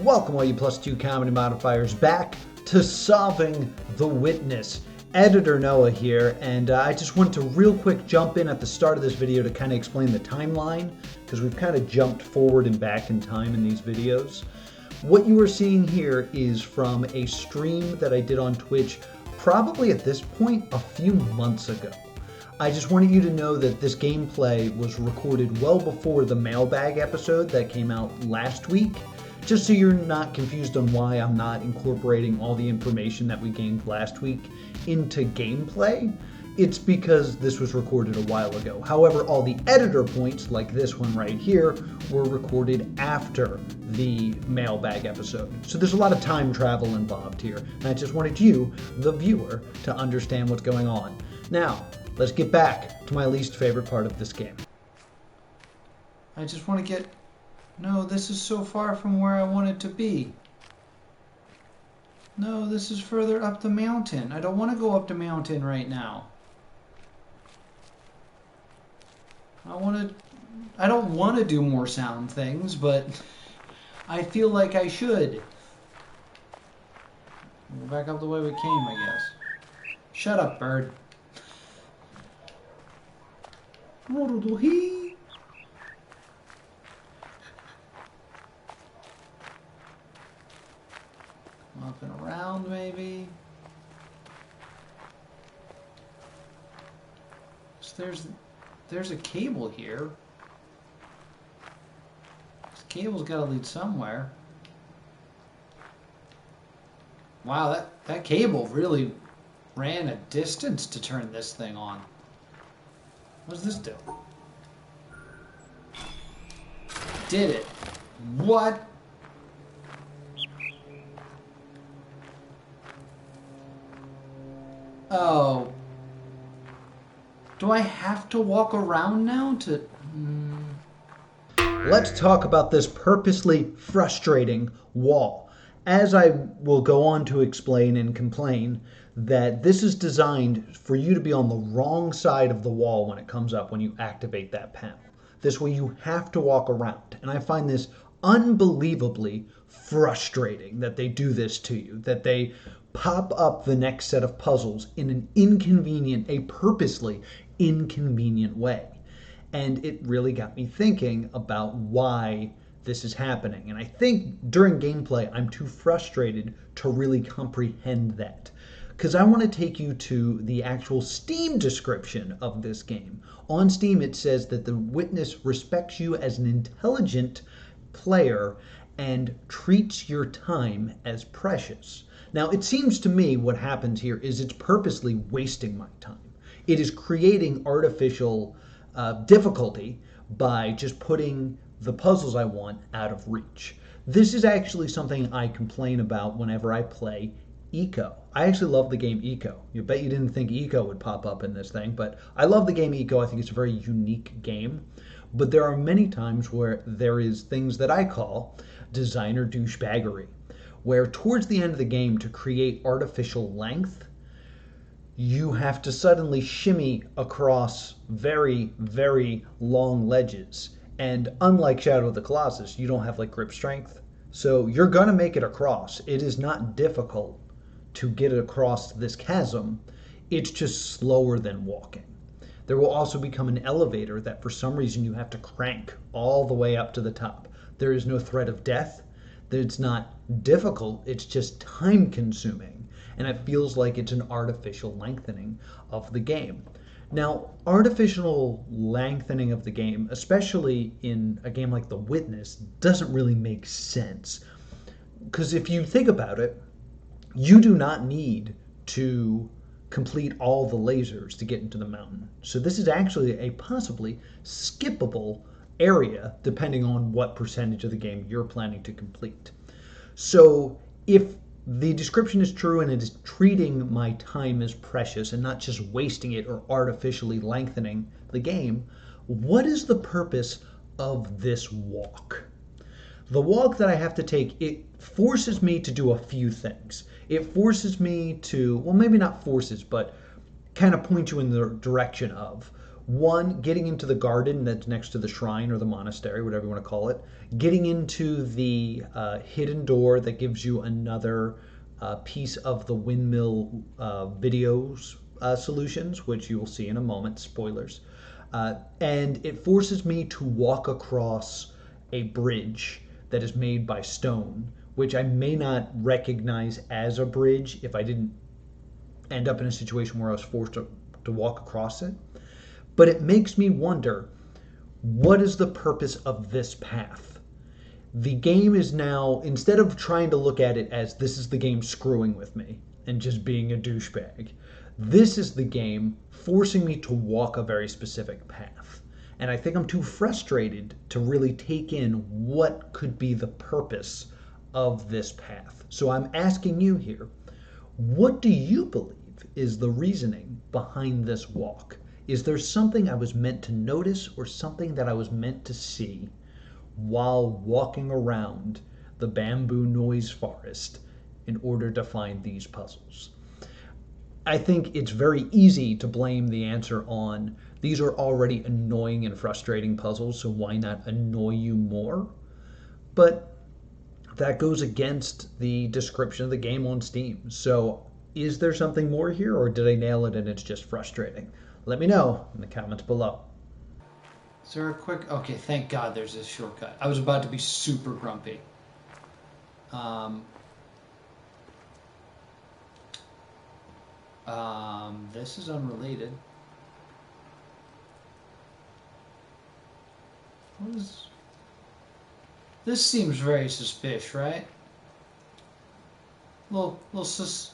Welcome all you +2 comedy modifiers back to Solving the Witness. Editor Noah here, and I just want to real quick jump in at the start of this video to kind of explain the timeline, because we've kind of jumped forward and back in time in these videos. What you are seeing here is from a stream that I did on Twitch probably at this point a few months ago. I just wanted you to know that this gameplay was recorded well before the mailbag episode that came out last week, just so you're not confused on why I'm not incorporating all the information that we gained last week into gameplay. It's because this was recorded a while ago. However, all the editor points, like this one right here, were recorded after the mailbag episode. So there's a lot of time travel involved here, and I just wanted you, the viewer, to understand what's going on. Now, let's get back to my least favorite part of this game. I just want to get... No, this is so far from where I want it to be. No, this is further up the mountain. I don't want to go up the mountain right now. I don't want to do more sound things, but I feel like I should. Go back up the way we came, I guess. Shut up, bird. Up and around, maybe. So there's a cable here. This cable's got to lead somewhere. Wow, that cable really ran a distance to turn this thing on. What does this do? Did it. What? Oh. Do I have to walk around now to... Let's talk about this purposely frustrating wall. As I will go on to explain and complain, that this is designed for you to be on the wrong side of the wall when it comes up when you activate that panel. This way you have to walk around. And I find this unbelievably frustrating that they do this to you, that they pop up the next set of puzzles in an inconvenient, a purposely inconvenient way. And it really got me thinking about why this is happening. And I think during gameplay, I'm too frustrated to really comprehend that. Because I want to take you to the actual Steam description of this game. On Steam, it says that the Witness respects you as an intelligent player and treats your time as precious. Now, it seems to me what happens here is it's purposely wasting my time. It is creating artificial difficulty by just putting the puzzles I want out of reach. This is actually something I complain about whenever I play Eco. I actually love the game Eco. You bet you didn't think Eco would pop up in this thing, but I love the game Eco. I think it's a very unique game. But there are many times where there is things that I call designer douchebaggery, where towards the end of the game, to create artificial length, you have to suddenly shimmy across very, very long ledges. And unlike Shadow of the Colossus, you don't have like grip strength. So you're gonna make it across. It is not difficult to get across this chasm. It's just slower than walking. There will also become an elevator that for some reason you have to crank all the way up to the top. There is no threat of death. It's not difficult, it's just time consuming. And it feels like it's an artificial lengthening of the game. Now, artificial lengthening of the game, especially in a game like The Witness, doesn't really make sense. Because if you think about it, you do not need to complete all the lasers to get into the mountain. So this is actually a possibly skippable area depending on what percentage of the game you're planning to complete. So if the description is true and it is treating my time as precious and not just wasting it or artificially lengthening the game, what is the purpose of this walk? The walk that I have to take, it forces me to do a few things. It forces me to, well, maybe not forces, but kind of point you in the direction of One, getting into the garden that's next to the shrine or the monastery, whatever you want to call it. Getting into the hidden door that gives you another piece of the windmill videos solutions, which you will see in a moment. Spoilers. And it forces me to walk across a bridge that is made by stone, which I may not recognize as a bridge if I didn't end up in a situation where I was forced to walk across it. But it makes me wonder, what is the purpose of this path? The game is now, instead of trying to look at it as this is the game screwing with me and just being a douchebag, this is the game forcing me to walk a very specific path. And I think I'm too frustrated to really take in what could be the purpose of this path. So I'm asking you here, what do you believe is the reasoning behind this walk? Is there something I was meant to notice or something that I was meant to see while walking around the bamboo noise forest in order to find these puzzles? I think it's very easy to blame the answer on these are already annoying and frustrating puzzles, so why not annoy you more? But that goes against the description of the game on Steam. So is there something more here, or did I nail it and it's just frustrating? Let me know in the comments below. Is there a quick... Okay, thank God there's this shortcut. I was about to be super grumpy. This is unrelated. What is... This seems very suspicious, right? Little sus.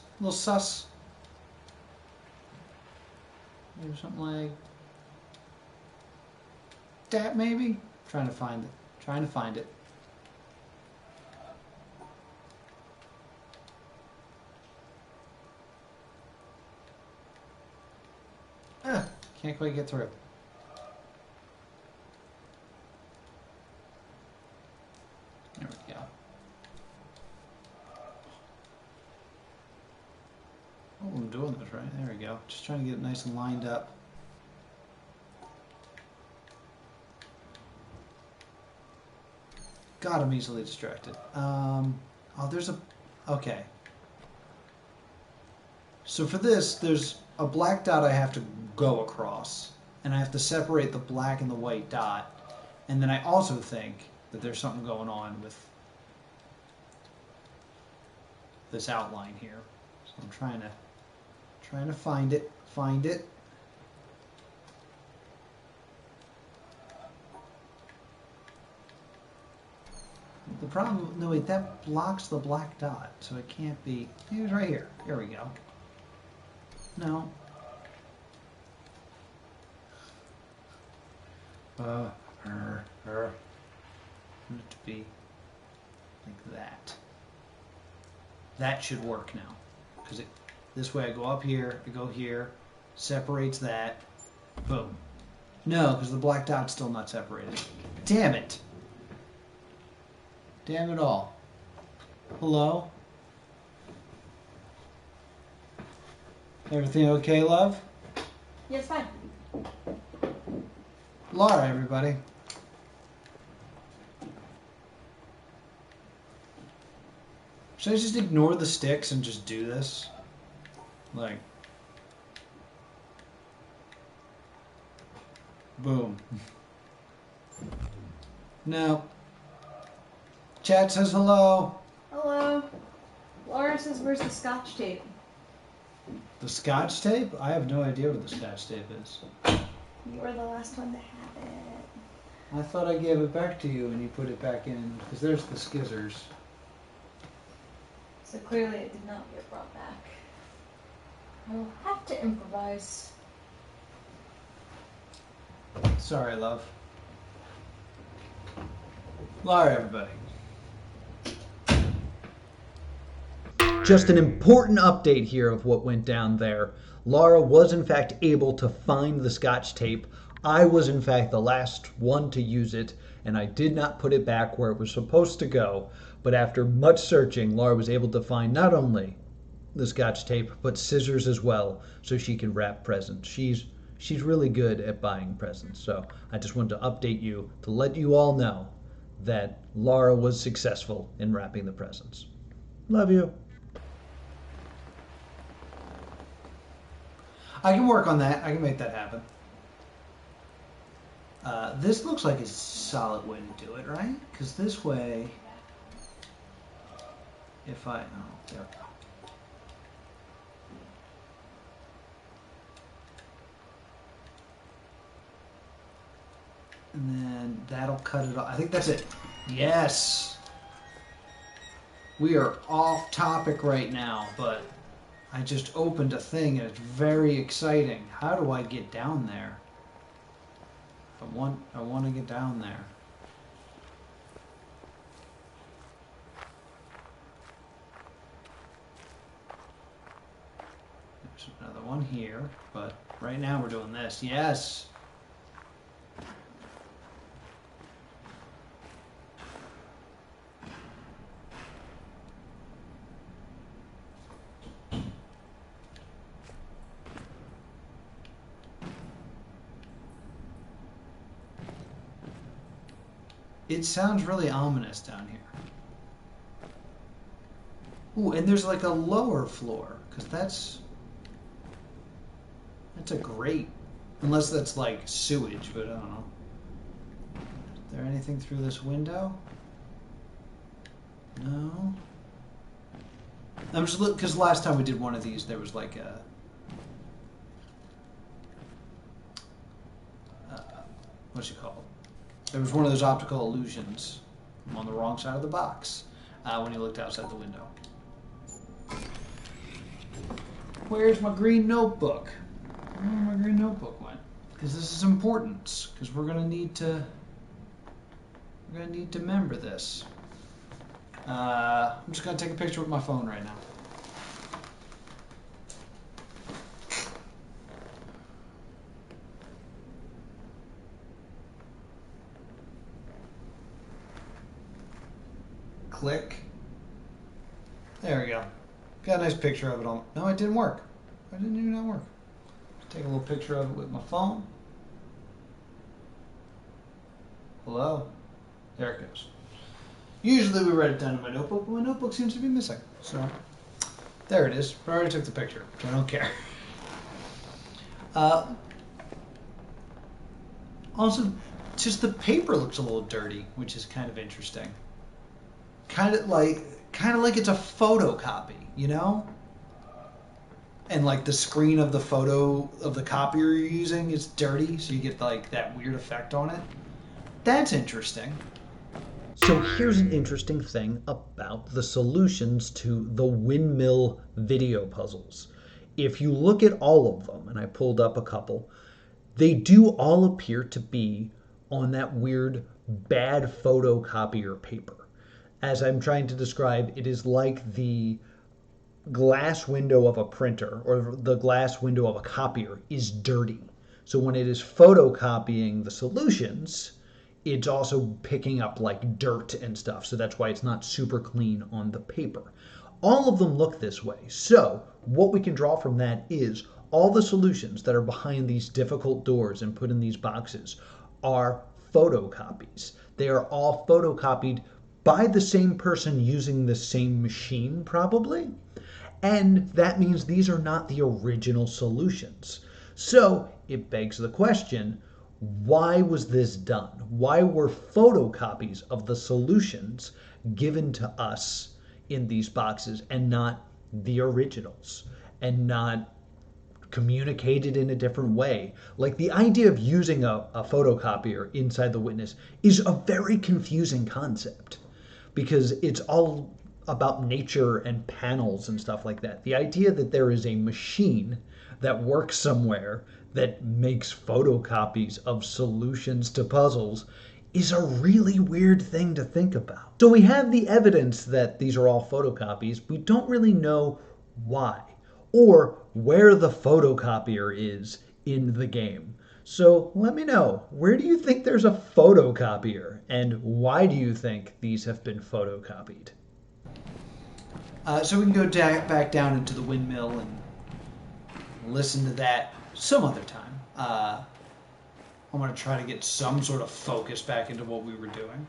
Maybe something like that, maybe? Trying to find it. Can't quite get through. There we go. Oh, I'm doing this right. There we go. Just trying to get it nice and lined up. God, I'm easily distracted. Oh, there's a... Okay. So for this, there's a black dot I have to go across. And I have to separate the black and the white dot. And then I also think that there's something going on with this outline here. So I'm trying to find it. The problem, no wait, that blocks the black dot, so it can't be, it was right here. Here we go. No. I want it to be like that. That should work now, because this way I go up here, I go here, separates that, boom. No, because the black dot's still not separated. Damn it! Damn it all. Hello? Everything okay, love? Yes, fine. Laura, everybody. Should I just ignore the sticks and just do this? Like... Boom. No. Chat says hello. Hello. Laura says, where's the scotch tape? The scotch tape? I have no idea what the scotch tape is. You were the last one to have it. I thought I gave it back to you and you put it back in, because there's the skizzers. So clearly it did not get brought back. I will have to improvise. Sorry, love. Laura, everybody. Just an important update here of what went down there. Laura was in fact able to find the scotch tape. I was in fact the last one to use it, and I did not put it back where it was supposed to go. But after much searching, Laura was able to find not only the scotch tape, but scissors as well, so she could wrap presents. She's She's really good at buying presents. So I just wanted to update you to let you all know that Laura was successful in wrapping the presents. Love you. I can work on that. I can make that happen. This looks like a solid way to do it, right? Because this way, if I, oh, there we go. And then that'll cut it off. I think that's it. Yes. We are off topic right now, but I just opened a thing and it's very exciting. How do I get down there? I want to get down there. There's another one here, but right now we're doing this. Yes. It sounds really ominous down here. Ooh, and there's like a lower floor, because that's a grate. Unless that's like sewage, but I don't know. Is there anything through this window? No. I'm just looking, because last time we did one of these, there was like a what's it called? There was one of those optical illusions on the wrong side of the box when you looked outside the window. Where's my green notebook? I don't know where my green notebook went. Because this is important. Because we're gonna need to remember this. I'm just gonna take a picture with my phone right now. Click. There we go. Got a nice picture of it on. No, it didn't work. Why didn't it not work? Take a little picture of it with my phone. Hello? There it goes. Usually we write it down in my notebook, but my notebook seems to be missing. So, there it is. I already took the picture, so I don't care. Also, just the paper looks a little dirty, which is kind of interesting. Kind of like it's a photocopy, you know? And like the screen of the photo of the copier you're using is dirty, so you get like that weird effect on it. That's interesting. So here's an interesting thing about the solutions to the windmill video puzzles. If you look at all of them, and I pulled up a couple, they do all appear to be on that weird bad photocopier paper. As I'm trying to describe, it is like the glass window of a printer or the glass window of a copier is dirty. So when it is photocopying the solutions, it's also picking up like dirt and stuff. So that's why it's not super clean on the paper. All of them look this way. So what we can draw from that is all the solutions that are behind these difficult doors and put in these boxes are photocopies. They are all photocopied by the same person using the same machine, probably. And that means these are not the original solutions. So it begs the question, why was this done? Why were photocopies of the solutions given to us in these boxes and not the originals? And not communicated in a different way? Like the idea of using a photocopier inside the witness is a very confusing concept, because it's all about nature and panels and stuff like that. The idea that there is a machine that works somewhere that makes photocopies of solutions to puzzles is a really weird thing to think about. So we have the evidence that these are all photocopies. We don't really know why or where the photocopier is in the game. So let me know, where do you think there's a photocopier, and why do you think these have been photocopied? So we can go back down into the windmill and listen to that some other time. I want to try to get some sort of focus back into what we were doing.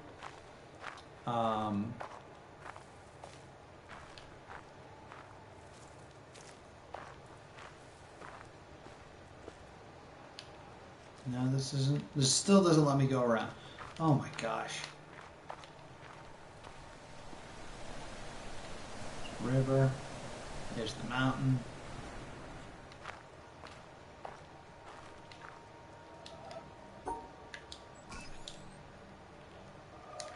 No, this still doesn't let me go around. Oh my gosh. River. There's the mountain.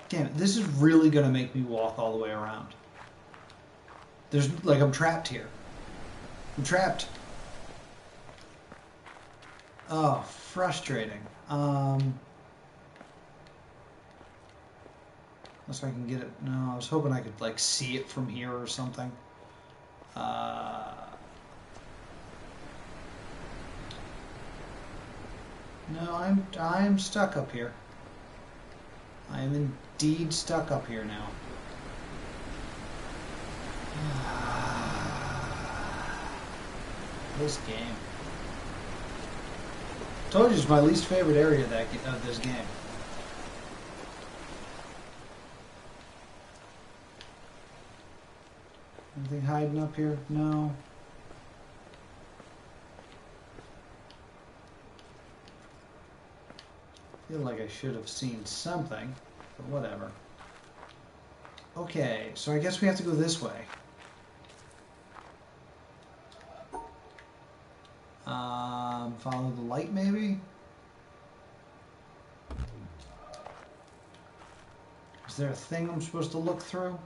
Damn it, this is really gonna make me walk all the way around. There's, like, I'm trapped here. I'm trapped. Oh, frustrating. Unless I can get it. No, I was hoping I could, like, see it from here or something. No, I'm stuck up here. I am indeed stuck up here now. This game. Told you it's my least favorite area of this game. Anything hiding up here? No. Feel like I should have seen something, but whatever. Okay, so I guess we have to go this way. Follow the light, maybe? Is there a thing I'm supposed to look through?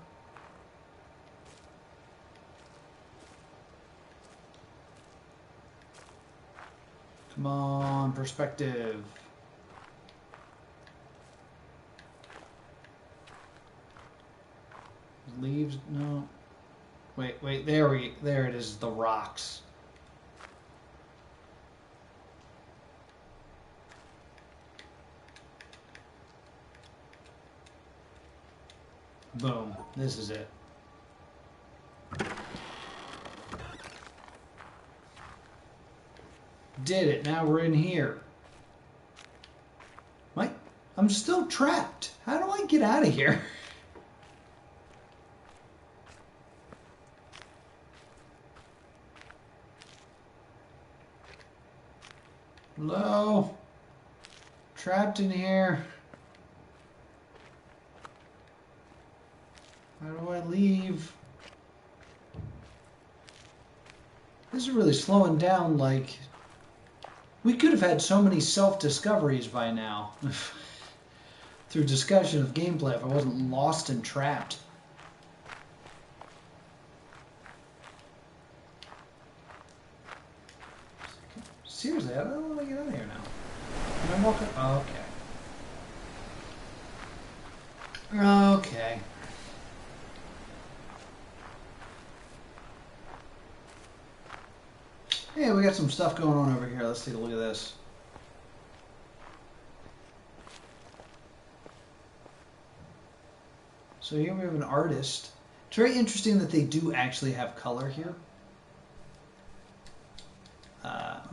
Come on, perspective. Leaves? No. Wait, there it is, the rocks. Boom. This is it. Did it. Now we're in here. What? I'm still trapped. How do I get out of here? Hello? Trapped in here. How do I leave? This is really slowing down, like... We could have had so many self-discoveries by now. Through discussion of gameplay if I wasn't lost and trapped. Seriously, I don't know how to get out of here now. Can I walk up? Okay. Okay. Hey, we got some stuff going on over here. Let's take a look at this. So here we have an artist. It's very interesting that they do actually have color here.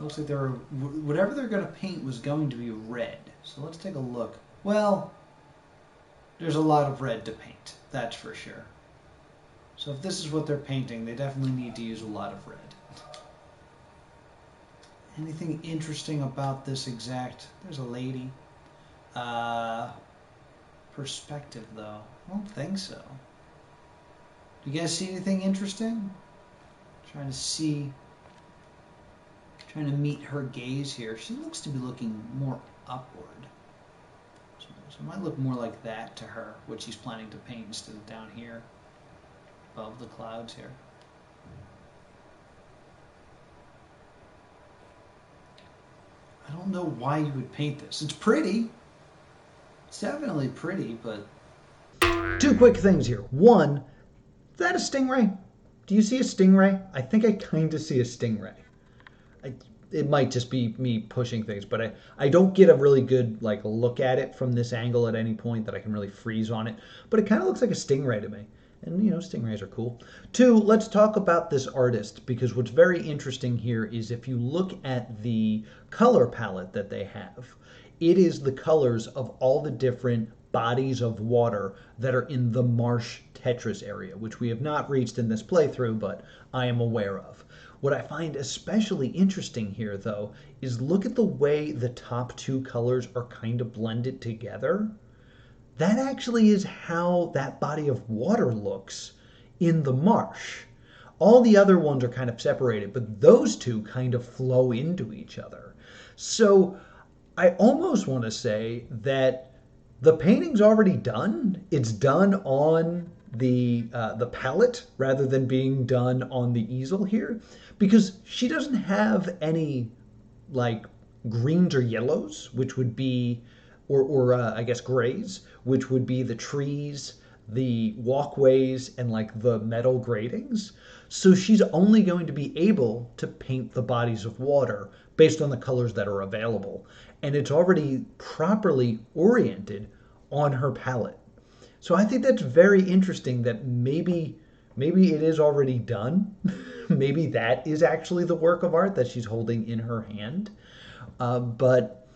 Looks like whatever they're going to paint was going to be red. So let's take a look. Well, there's a lot of red to paint, that's for sure. So if this is what they're painting, they definitely need to use a lot of red. Anything interesting about this exact... There's a lady. Perspective, though. I don't think so. Do you guys see anything interesting? Trying to meet her gaze here. She looks to be looking more upward. So it might look more like that to her, what she's planning to paint instead of down here, above the clouds here. I don't know why you would paint this. It's pretty. It's definitely pretty, but... Two quick things here. One, is that a stingray? Do you see a stingray? I think I kind of see a stingray. It might just be me pushing things, but I don't get a really good look at it from this angle at any point that I can really freeze on it. But it kind of looks like a stingray to me. And, stingrays are cool. Two, let's talk about this artist because what's very interesting here is if you look at the color palette that they have, it is the colors of all the different bodies of water that are in the marsh Tetris area, which we have not reached in this playthrough, but I am aware of. What I find especially interesting here, though, is look at the way the top two colors are kind of blended together. That actually is how that body of water looks in the marsh. All the other ones are kind of separated, but those two kind of flow into each other. So I almost want to say that the painting's already done. It's done on the palette rather than being done on the easel here, because she doesn't have any like greens or yellows, which would be, or I guess grays, which would be the trees, the walkways, and like the metal gratings. So she's only going to be able to paint the bodies of water based on the colors that are available. And it's already properly oriented on her palette. So I think that's very interesting that maybe it is already done. Maybe that is actually the work of art that she's holding in her hand. But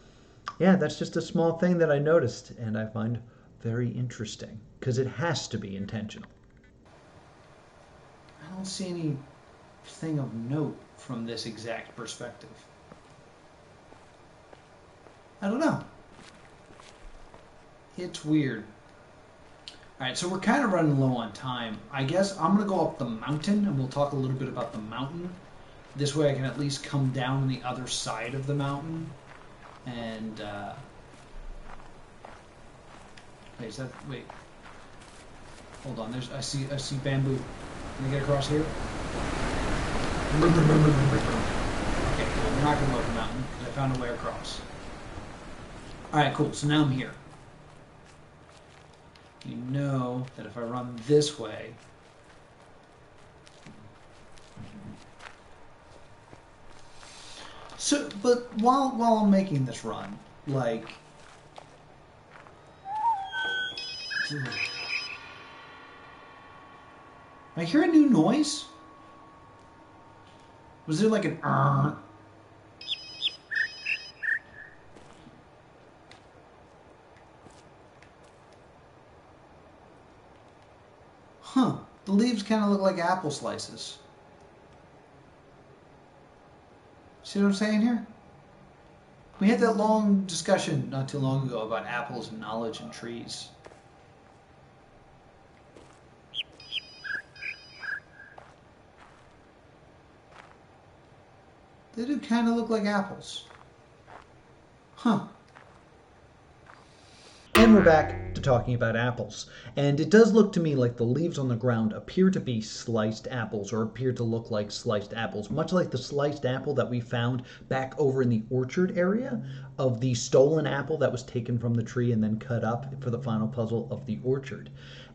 yeah, that's just a small thing that I noticed and I find very interesting because it has to be intentional. I don't see anything of note from this exact perspective. I don't know. It's weird. Alright, so we're kind of running low on time. I guess I'm going to go up the mountain and we'll talk a little bit about the mountain. This way I can at least come down the other side of the mountain. And, wait. Hold on, I see bamboo. Can I get across here? Okay, cool. We're not going to go up the mountain because I found a way across. Alright, cool. So now I'm here. You know that if I run this way, so, but while I'm making this run, like, I hear a new noise. Was there like an Huh, the leaves kind of look like apple slices. See what I'm saying here? We had that long discussion not too long ago about apples and knowledge and trees. They do kind of look like apples. Huh. And we're back to talking about apples. And it does look to me like the leaves on the ground appear to be sliced apples or appear to look like sliced apples, much like the sliced apple that we found back over in the orchard area of the stolen apple that was taken from the tree and then cut up for the final puzzle of the orchard.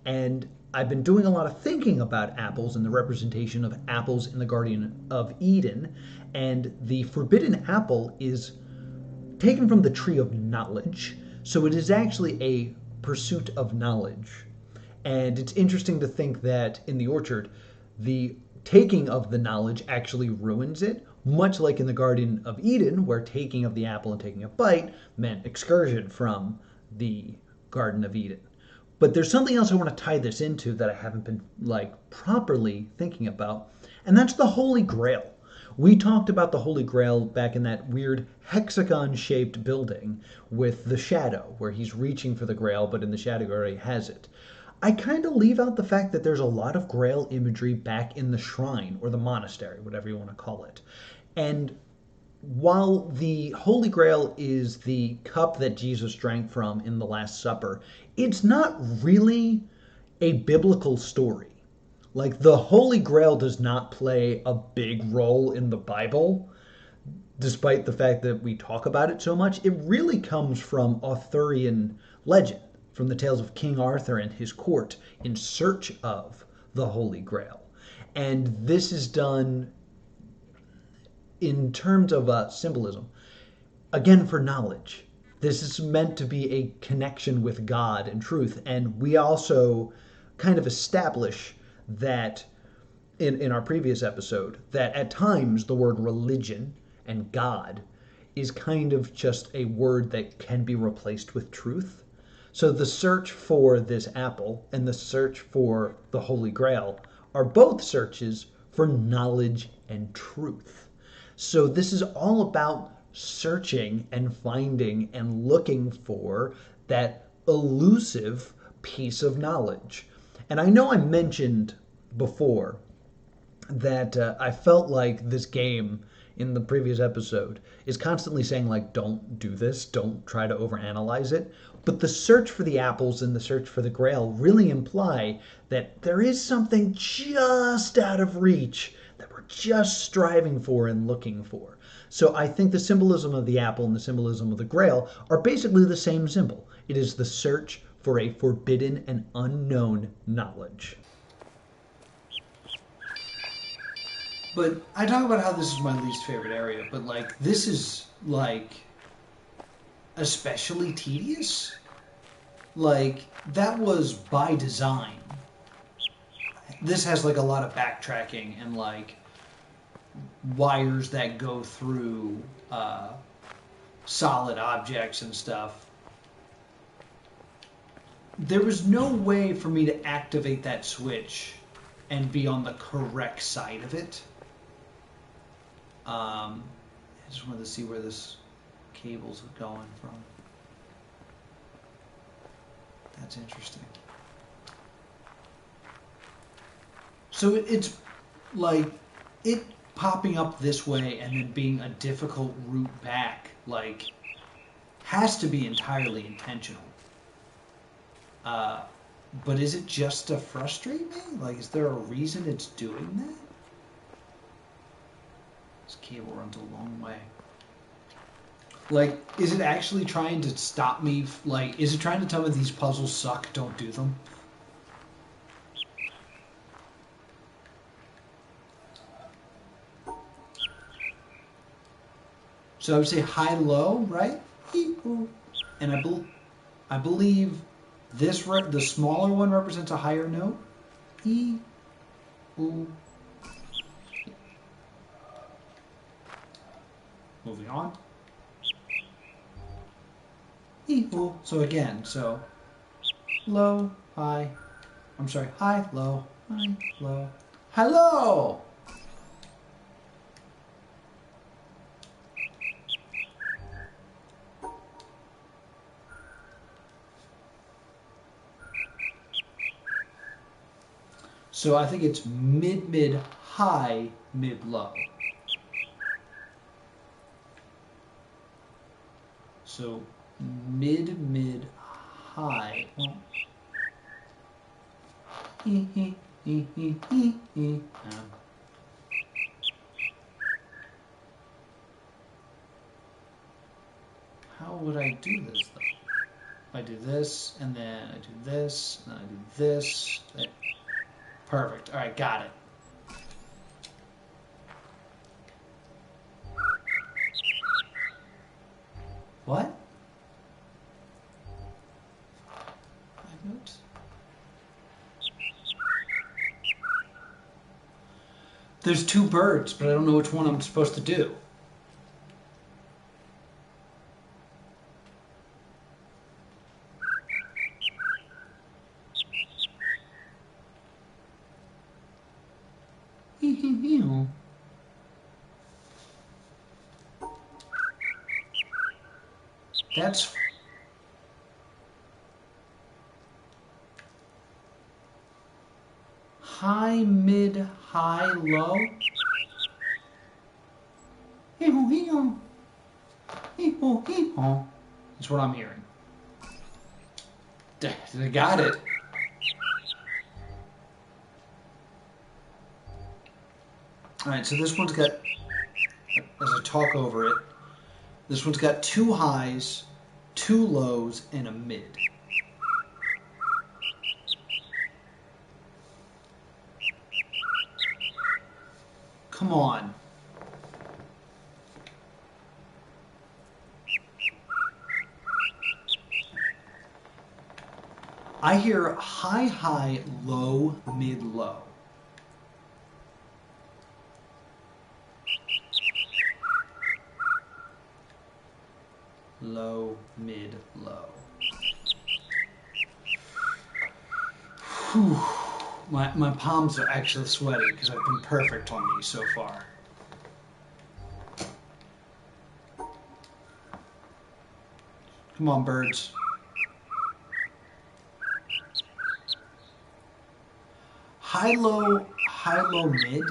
And I've been doing a lot of thinking about apples and the representation of apples in the Garden of Eden. And the forbidden apple is taken from the tree of knowledge. So it is actually a pursuit of knowledge. And it's interesting to think that in the orchard, the taking of the knowledge actually ruins it, much like in the Garden of Eden, where taking of the apple and taking a bite meant excursion from the Garden of Eden. But there's something else I want to tie this into that I haven't been properly thinking about, and that's the Holy Grail. We talked about the Holy Grail back in that weird hexagon-shaped building with the shadow, where he's reaching for the Grail, but in the shadow he already has it. I kind of leave out the fact that there's a lot of Grail imagery back in the shrine, or the monastery, whatever you want to call it. And while the Holy Grail is the cup that Jesus drank from in the Last Supper, it's not really a biblical story. Like, the Holy Grail does not play a big role in the Bible, despite the fact that we talk about it so much. It really comes from Arthurian legend, from the tales of King Arthur and his court in search of the Holy Grail. And this is done in terms of symbolism, again, for knowledge. This is meant to be a connection with God and truth. And we also kind of establish that in our previous episode, that at times the word religion and God is kind of just a word that can be replaced with truth. So the search for this apple and the search for the Holy Grail are both searches for knowledge and truth. So this is all about searching and finding and looking for that elusive piece of knowledge. And I know I mentioned before that I felt like this game in the previous episode is constantly saying, like, don't do this, don't try to overanalyze it. But the search for the apples and the search for the grail really imply that there is something just out of reach that we're just striving for and looking for. So I think the symbolism of the apple and the symbolism of the grail are basically the same symbol. It is the search for a forbidden and unknown knowledge. But I talk about how this is my least favorite area, but like this is like especially tedious. Like that was by design. This has like a lot of backtracking and like wires that go through solid objects and stuff. There was no way for me to activate that switch and be on the correct side of it. I just wanted to see where this cable's going from. That's interesting. So it's like it popping up this way and then being a difficult route back, like, has to be entirely intentional. But is it just to frustrate me? Like, is there a reason it's doing that? This cable runs a long way. Like, is it actually trying to stop me? Like, is it trying to tell me these puzzles suck, don't do them? So I would say high-low, right? And I believe this the smaller one represents a higher note. E, ooh. Moving on. E, ooh. So again, so low, high. I'm sorry, high, low, low. Hello. So I think it's mid, mid, high, mid, low. So mid, mid, high. Well, how would I do this though? I do this, and then I do this, and then I do this. Perfect. All right, got it. What? There's two birds, but I don't know which one I'm supposed to do. That's high, mid, high, low. That's what I'm hearing. I got it. All right, so this one's got, as I talk over it, this one's got two highs, two lows, and a mid. Come on. I hear high, high, low, mid, low. Low, mid, low. Whew. My palms are actually sweaty because I've been perfect on these so far. Come on, birds. High, low, mid.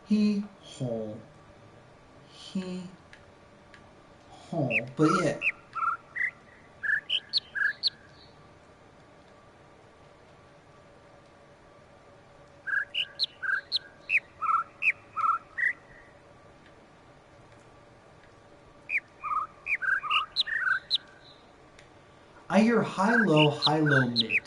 He, ho. He, ho. But yeah. I hear high, low, mid.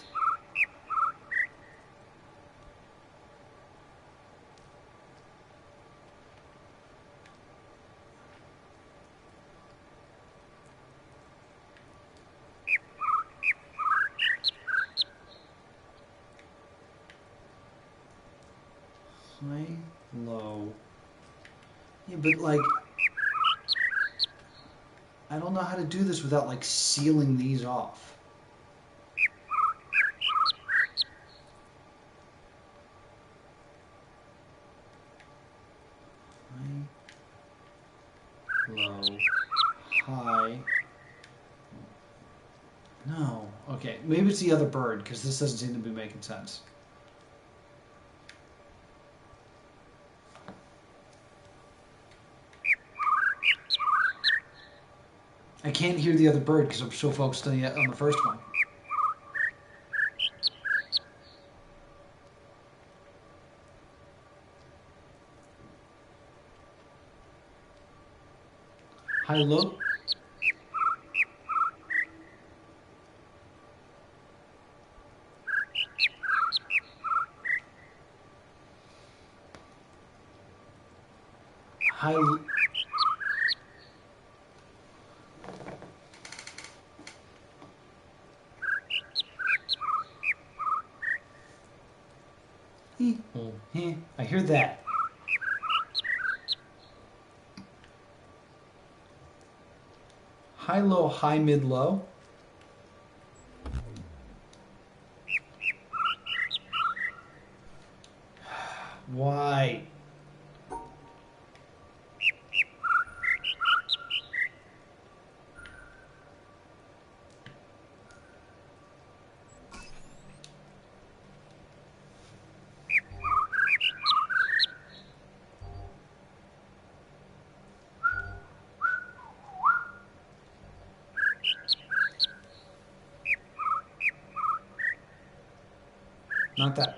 High, low. Yeah, but like, I don't know how to do this without like sealing these off. High, low, high. No. Okay, maybe it's the other bird because this doesn't seem to be making sense. I can't hear the other bird because I'm so focused on the first one. High, low. High. I hear that. High, low, high, mid, low. Why? Not that.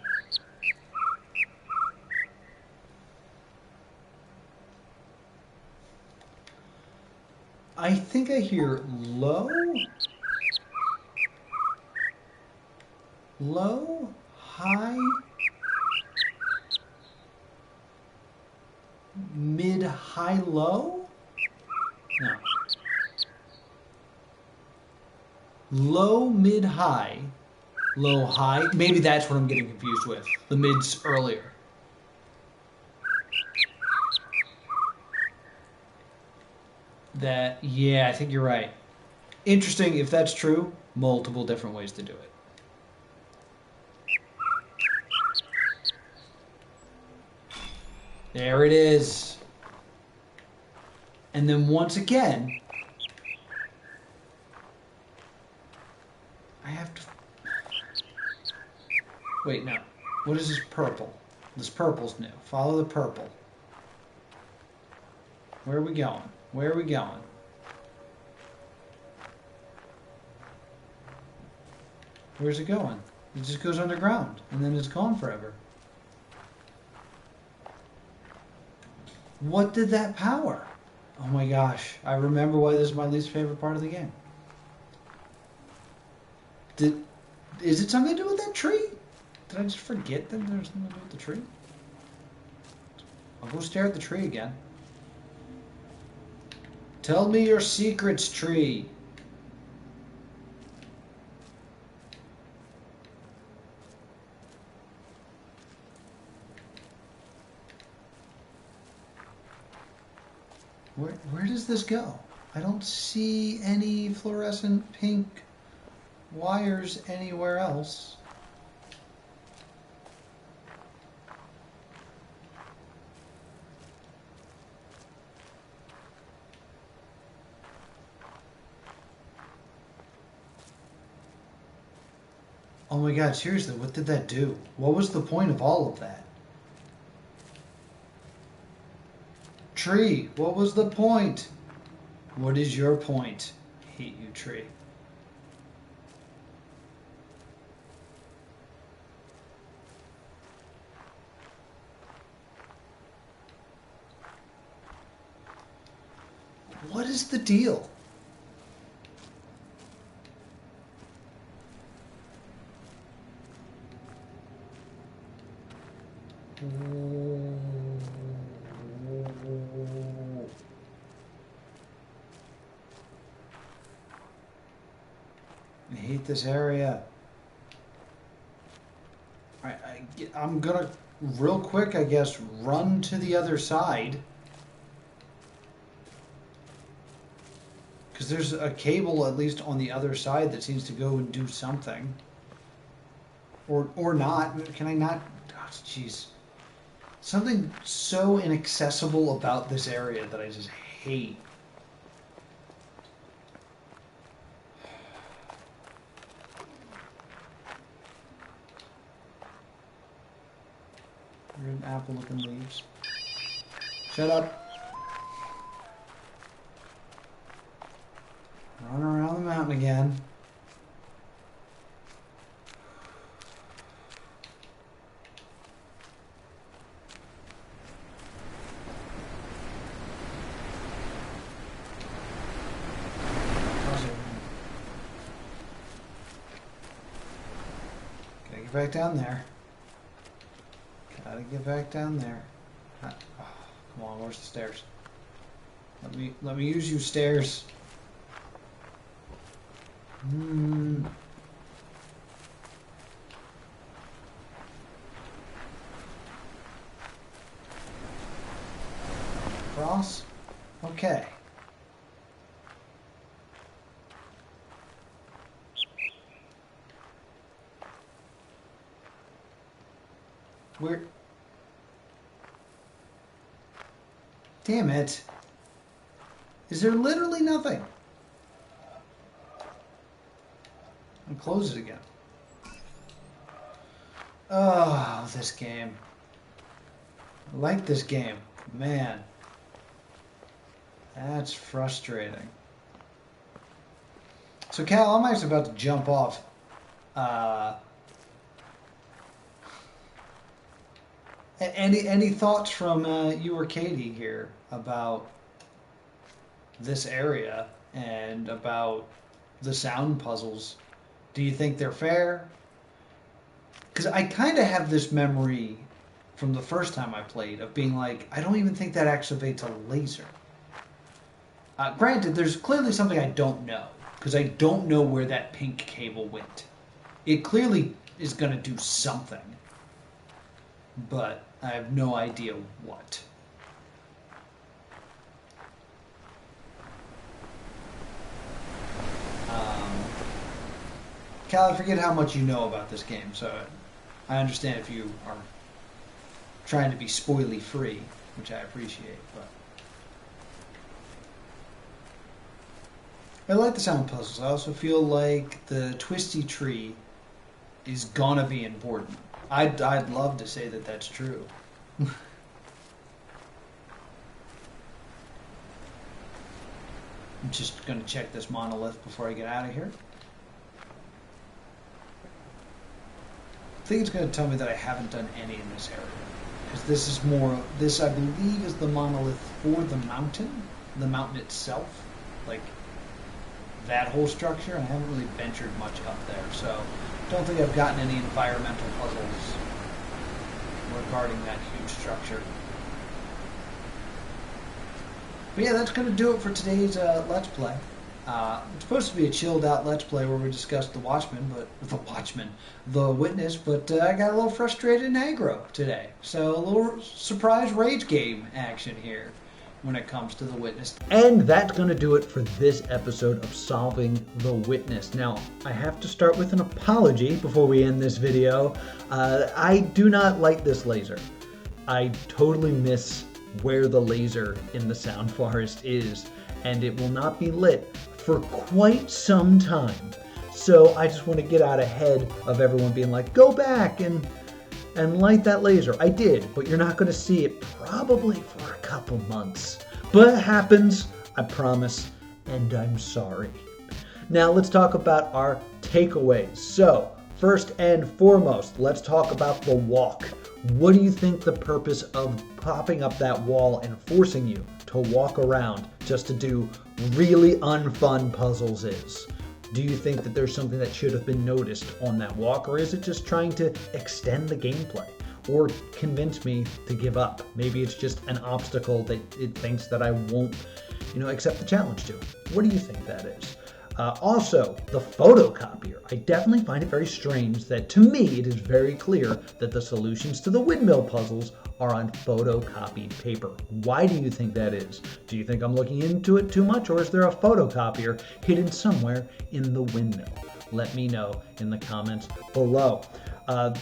I think I hear low, low, high, mid, high, low? No. Low, mid, high, low, high. Maybe that's what I'm getting confused with. The mids earlier. Yeah, I think you're right. Interesting, if that's true, multiple different ways to do it. There it is. And then once again, I have to... Wait, no. What is this purple? This purple's new. Follow the purple. Where are we going? Where are we going? Where's it going? It just goes underground, and then it's gone forever. What did that power? Oh my gosh, I remember why this is my least favorite part of the game. Is it something to do with that tree? Did I just forget that there's something to do with the tree? I'll go stare at the tree again. Tell me your secrets, tree. Where does this go? I don't see any fluorescent pink wires anywhere else. Oh my god, seriously, what did that do? What was the point of all of that? Tree, what was the point? What is your point? I hate you, tree. What is the deal? I hate this area. I'm gonna, real quick, I guess, run to the other side. Because there's a cable, at least on the other side, that seems to go and do something. Or not. Can I not? Oh, jeez. Something so inaccessible about this area that I just hate. Weird apple-looking leaves. Shut up. Run around the mountain again. Gotta get back down there. Gotta get back down there. Oh, come on, where's the stairs? Let me use you stairs. Cross? Okay. Where? Damn it. Is there literally nothing? And close it again. Oh, this game. I like this game. Man. That's frustrating. So Cal, I'm actually about to jump off. Any thoughts from you or Katie here about this area and about the sound puzzles? Do you think they're fair? Because I kind of have this memory from the first time I played of being like, I don't even think that activates a laser. Granted, there's clearly something I don't know, because I don't know where that pink cable went. It clearly is going to do something, but I have no idea what. Cal, I forget how much you know about this game, so I understand if you are trying to be spoily free, which I appreciate, but I like the sound puzzles. I also feel like the twisty tree is gonna be important. I'd love to say that that's true. I'm just gonna check this monolith before I get out of here. I think it's going to tell me that I haven't done any in this area. Because this is more, this I believe is the monolith for the mountain itself. Like, that whole structure, and I haven't really ventured much up there. So, Don't think I've gotten any environmental puzzles regarding that huge structure. But yeah, that's going to do it for today's Let's Play. It's supposed to be a chilled out Let's Play where we discuss the Witness, but I got a little frustrated and aggro today. So a little surprise rage game action here when it comes to the Witness. And that's going to do it for this episode of Solving the Witness. Now, I have to start with an apology before we end this video. I do not like this laser. I totally miss where the laser in the sound forest is, and it will not be lit for quite some time. So I just want to get out ahead of everyone being like, go back and light that laser. I did, but you're not going to see it probably for a couple months. But it happens, I promise, and I'm sorry. Now let's talk about our takeaways. So first and foremost, let's talk about the walk. What do you think the purpose of popping up that wall and forcing you to walk around just to do really unfun puzzles is? Do you think that there's something that should have been noticed on that walk, or is it just trying to extend the gameplay or convince me to give up? Maybe it's just an obstacle that it thinks that I won't, accept the challenge to. What do you think that is? Also, the photocopier. I definitely find it very strange that, to me, it is very clear that the solutions to the windmill puzzles are on photocopied paper. Why do you think that is? Do you think I'm looking into it too much, or is there a photocopier hidden somewhere in the windmill? Let me know in the comments below.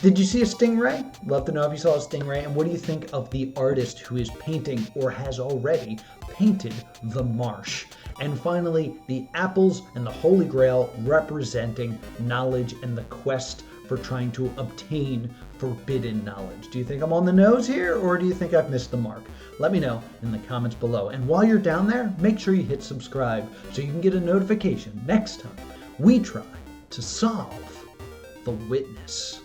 Did you see a stingray? Love to know if you saw a stingray. And what do you think of the artist who is painting or has already painted the marsh? And finally, the apples and the Holy Grail representing knowledge and the quest for trying to obtain forbidden knowledge. Do you think I'm on the nose here, or do you think I've missed the mark? Let me know in the comments below. And while you're down there, make sure you hit subscribe so you can get a notification next time we try to solve the Witness.